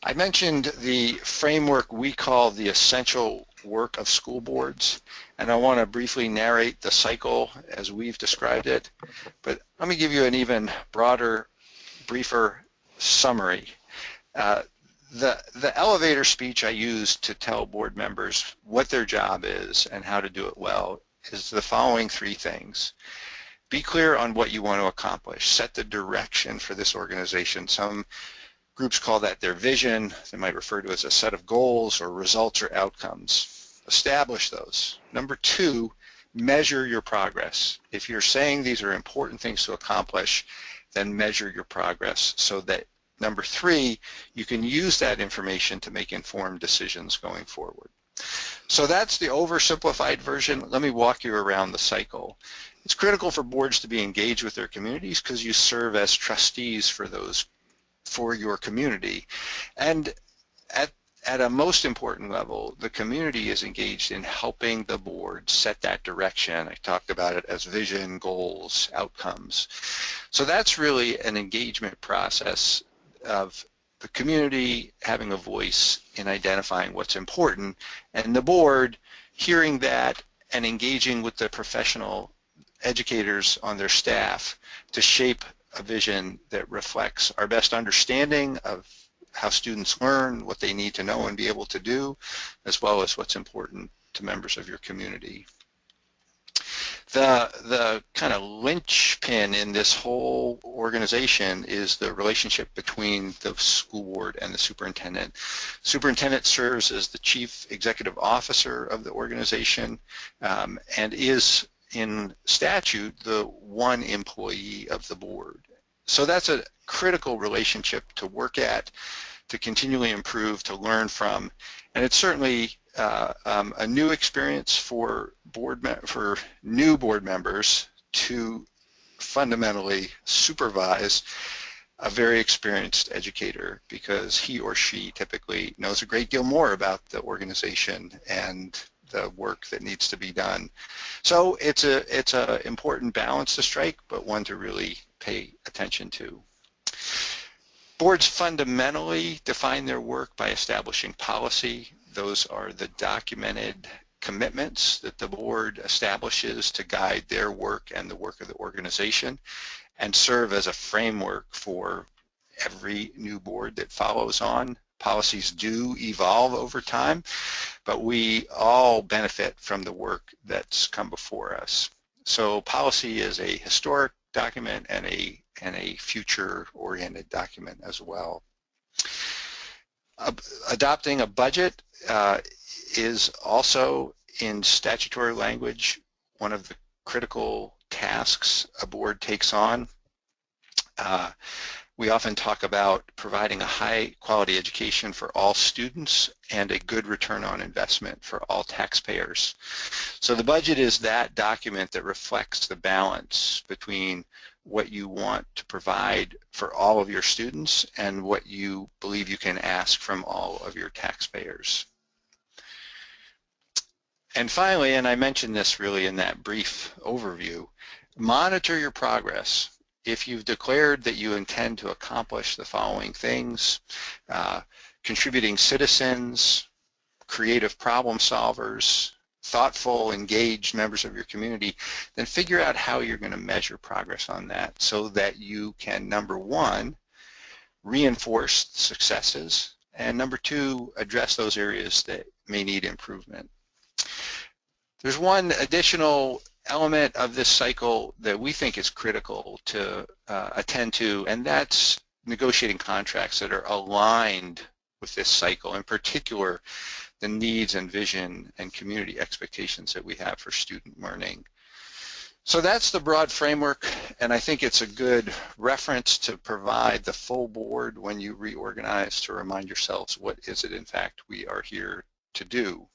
I mentioned the framework we call the essential work of school boards, and I want to briefly narrate the cycle as we've described it, but let me give you an even broader, briefer summary. The elevator speech I use to tell board members what their job is and how to do it well is the following three things. Be clear on what you want to accomplish. Set the direction for this organization. Some groups call that their vision. They might refer to it as a set of goals or results or outcomes. Establish those. Number two, measure your progress. If you're saying these are important things to accomplish, then measure your progress so that, number three, you can use that information to make informed decisions going forward. So that's the oversimplified version. Let me walk you around the cycle. It's critical for boards to be engaged with their communities because you serve as trustees for your community. And at a most important level, the community is engaged in helping the board set that direction. I talked about it as vision, goals, outcomes. So that's really an engagement process of the community having a voice in identifying what's important, and the board hearing that and engaging with the professional educators on their staff to shape a vision that reflects our best understanding of how students learn, what they need to know and be able to do, as well as what's important to members of your community. The kind of linchpin in this whole organization is the relationship between the school board and the superintendent. Superintendent serves as the chief executive officer of the organization and is in statute the one employee of the board. So that's a critical relationship to work at, to continually improve, to learn from, and it's certainly a new experience for new board members to fundamentally supervise a very experienced educator, because he or she typically knows a great deal more about the organization and the work that needs to be done. So it's a important balance to strike, but one to really pay attention to. Boards fundamentally define their work by establishing policy. Those are the documented commitments that the board establishes to guide their work and the work of the organization and serve as a framework for every new board that follows on. Policies do evolve over time, but we all benefit from the work that's come before us. So policy is a historic document and a future-oriented document as well. Adopting a budget is also, in statutory language, one of the critical tasks a board takes on. We often talk about providing a high-quality education for all students and a good return on investment for all taxpayers. So the budget is that document that reflects the balance between what you want to provide for all of your students and what you believe you can ask from all of your taxpayers. And finally, and I mentioned this really in that brief overview, monitor your progress. If you've declared that you intend to accomplish the following things, contributing citizens, creative problem solvers, thoughtful, engaged members of your community, then figure out how you're going to measure progress on that so that you can, number one, reinforce successes, and number two, address those areas that may need improvement. There's one additional element of this cycle that we think is critical to attend to, and that's negotiating contracts that are aligned with this cycle, in particular the needs and vision and community expectations that we have for student learning. So that's the broad framework, and I think it's a good reference to provide the full board when you reorganize, to remind yourselves what is it in fact we are here to do.